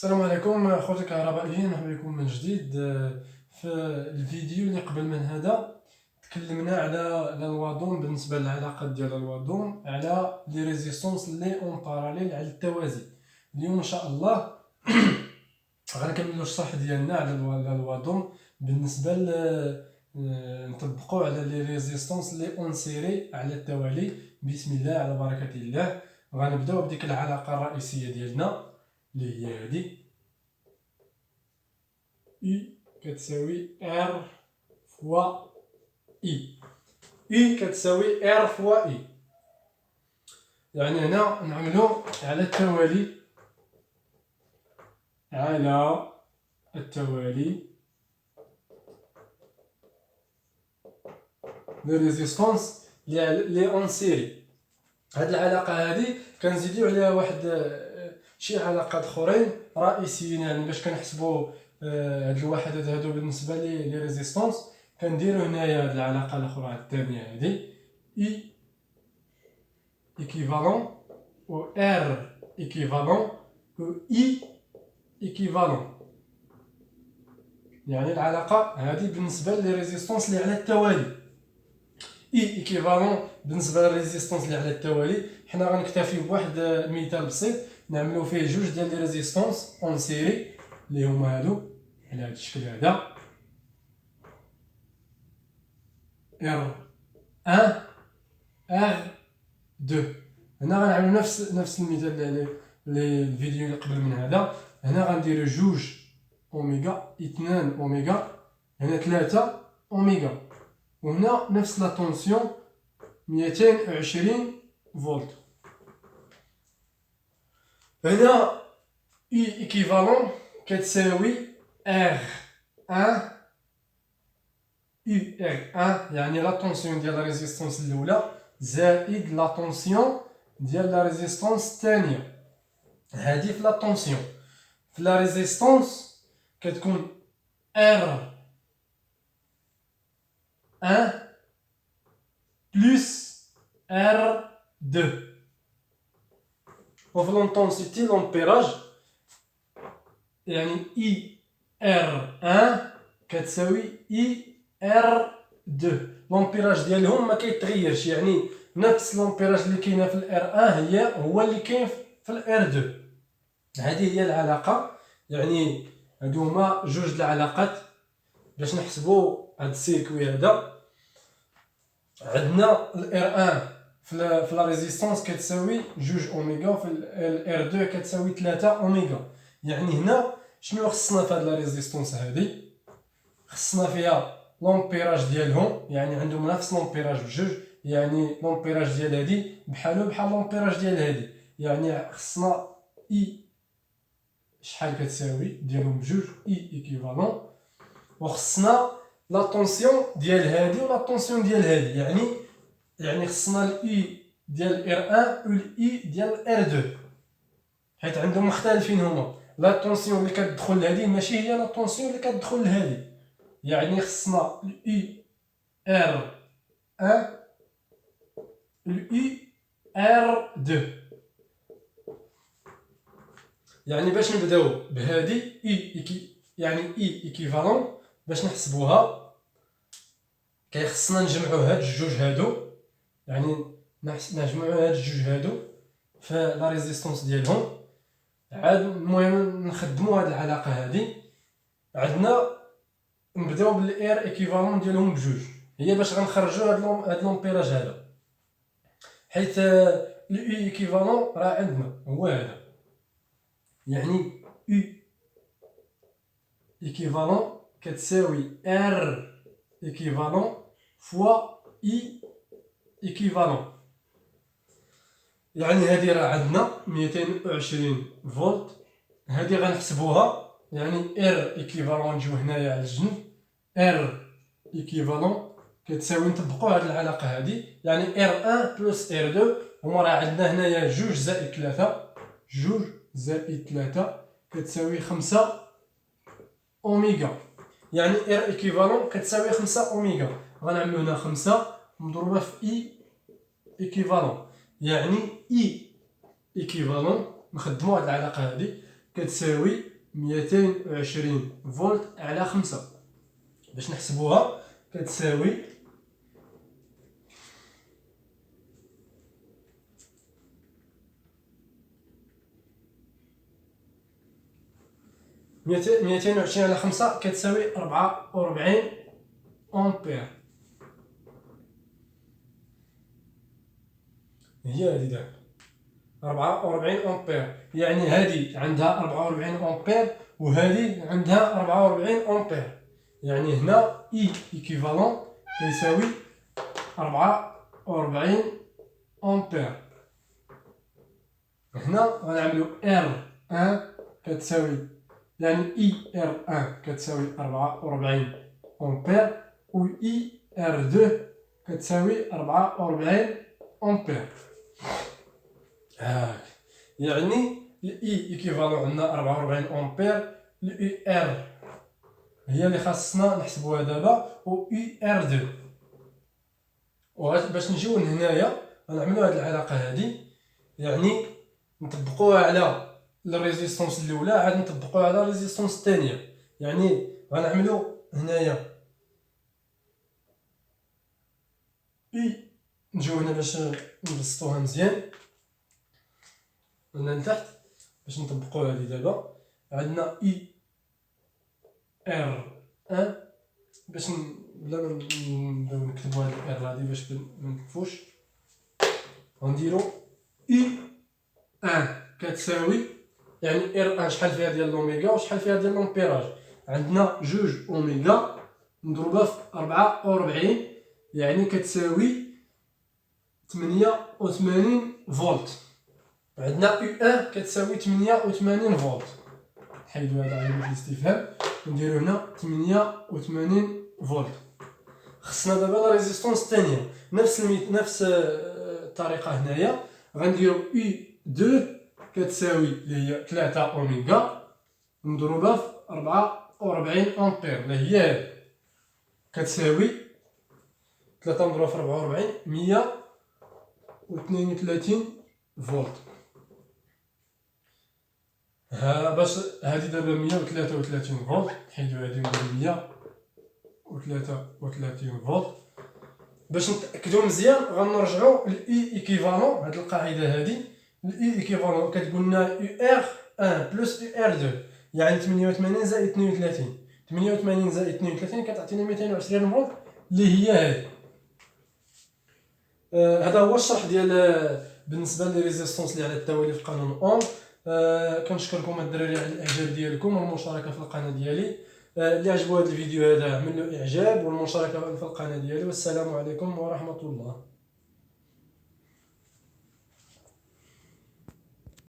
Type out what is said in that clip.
السلام عليكم اخوتي الكهربائيين، مرحبا بكم من جديد. في الفيديو اللي قبل من هذا تكلمنا على الوادون بالنسبه للعلاقات ديال الوادون على لي ريزيستونس اللي اون باراليل على التوازي. اليوم ان شاء الله غنكملوا الشرح ديالنا على الوادون بالنسبه نطبقوا على لي ريزيستونس اللي اون سيري على التوالي. بسم الله على بركه الله. غنبداو بديك العلاقه الرئيسيه ديالنا اللي هي هادي I كتساوي R فوا I. I كتساوي R فوا I، يعني هنا نعملو على التوالي لي ريزيستونس لي اون سيري. هاد العلاقه هادي كنزيدو عليها واحد شي علاقات اخرين رئيسيين، يعني باش كنحسبوا هاد الوحدات هادو بالنسبه لي ريزيستونس. كنديرو هنايا هاد العلاقه الاخرى الثانيه هادي اي ايكيفالون و ار ايكيفالون و اي ايكيفالون، يعني العلاقه هادي بالنسبه لي ريزيستونس اللي على التوالي. اي ايكيفالون بالنسبه للريزيستونس اللي على التوالي، حنا غنكتفيو بواحد مثال بسيط نعملو فيه جوج ديال لي ريزيستونس اون سيري اللي هما هادو على هاد الشكل هذا R1 R2. هنا غنعملو نفس المثال اللي الفيديو اللي قبل من هذا. هنا غنديرو جوج اوميغا، 2 اوميغا، هنا 3 اوميغا، وهنا نفس لا طونسيون 220 فولت. هنا اي ايكيفالون كتساوي R1 UR1، يعني لا طونسيون ديال لا ريزيستونس الاولى زائد لا طونسيون ديال لا ريزيستونس الثانيه. هادي في لا طونسيون. في لا ريزيستونس كتكون R1 بلس R2، وفي لونطونسيتي لومبيراج يعني IR1 كتساوي IR2. لومبيراج ديالهم ما كيتغيرش، يعني نفس لومبيراج اللي كاينه في الR1 هو اللي كاين في الR2. هذه هي العلاقه، يعني هادو هما جوج العلاقات باش نحسبوا هاد السيركوي هذا. عندنا الR1 في لا ريزيستونس كتساوي جوج اوميغا، وفي الR2 كتساوي 3 اوميغا. يعني هنا شنو خصنا في هاد لا ريزيستونس هادي؟ خصنا فيها لومبيراج ديالهم، يعني عندهم نفس لومبيراج بجوج، يعني لومبيراج ديال هادي بحالو بحال لومبيراج ديال هادي، يعني خصنا اي شحال كتساوي ديالهم بجوج اي ايكيفالون، وخصنا لا طونسيون ديال هادي ولا طونسيون ديال هادي، يعني خصنا الاي ديال R1 و الاي ديال R2 حيت عندهم مختلفين هما. لا طونسيون اللي كتدخل لهادي ماشي هي لا طونسيون اللي كتدخل لهادي، يعني خصنا الاي R1 الاي R2. يعني باش نبداو بهادي يعني اي ايكيفالون باش نحسبوها كيخصنا نجمعوا هاد الجوج هادو، يعني نجمعوا هاد الجوج هادو في لا ريزيستونس ديالهم. عاد المهم نخدموا هاد العلاقه هادي. عندنا نبداو بالار ايكيفالون ديالهم بجوج، هي باش غنخرجوا هاد لومبيراج هذا، حيت لو ايكيفالون راه عندنا هو هذا، يعني U équivalent كتساوي R équivalent فوا I équivalent. يعني هذه راه عندنا 220 فولت، هذه غنحسبوها، يعني R équivalent نجيو هنايا على الجنب، R équivalent كتساوي نطبقوا هذه العلاقه هذه، يعني R1 بلس R2 هما راه عندنا هنايا جوج زائد 3، جوج زائد 3 كتساوي 5 اوميغا، يعني ار ايكيفالون كتساوي 5 اوميغا. غنعملو هنا 5 مضروبه في اي ايكيفالون، يعني اي ايكيفالون نخدمو هاد العلاقه هادي كتساوي 220 فولت على 5. باش نحسبوها كتساوي 220 على 5 كتساوي 44 أمبير. هي هادي دابا 44 أمبير، يعني هادي عندها 44 أمبير وهادي عندها 44 أمبير، يعني هنا إي إيكيفالون كيساوي 44 أمبير. هنا غنعملو R1 كتساوي، يعني إي R1 كتساوي 44 أمبير و إي R2 كتساوي 44 أمبير. هاك يعني الإي إيكيفالون عندنا 44 أمبير، الإي R هي اللي خاصنا نحسبوها دابا و إي R2. باش نجيو لهنايا غنعملو هاد العلاقة هادي، يعني نطبقوها على الريزيستونس الاولى عاد نطبقوها على الريزيستونس الثانيه. يعني غنعملو هنايا اي، نجيو هنا باش نبسطوها مزيان هنا لتحت باش نطبقوها هادي. دابا عندنا اي ار 1 باش بلا ما نبداو نكتبو هاد الار هادي باش منكتفوش، غنديرو اي 1 كتساوي، يعني ار 1 شحال فيها ديال الاوميغا وشحال فيها ديال لومبيراج. عندنا جوج اوميغا مضروبه في 44، يعني كتساوي 88 فولت. عندنا يو 1 كتساوي 88 فولت. نحيدو هذا علامه الاستفهام ونديرو هنا 88 فولت. خصنا دابا لا ريزيستونس الثانيه نفس الطريقه. هنايا غنديرو اي 2 كتساوي اللي هي 3 اوميغا مضروبه في 44 امبير اللي هي كتساوي 3 مضروبه في 44 132 فولت. باش هادي دابا 133 فولت، نحيدو هادي ونديرو 133 فولت. باش نتاكدو مزيان غنرجعو للاي ايكيفالون. هاد القاعده هادي الاي ايكيفالون كتقول لنا يو ار 1 بلس يو ار 2، يعني 88 زائد 32. 88 زائد 32 كتعطينا 220 فولت اللي هي هادي. هذا هو الشرح ديال بالنسبه للريزيستونس اللي على التوالي في قانون اوم. كنشكركم الدراري على الاعجاب ديالكم والمشاركه في القناه ديالي. اللي عجبو هذا الفيديو هذا عمل له اعجاب والمشاركه في القناه ديالي. والسلام عليكم ورحمه الله.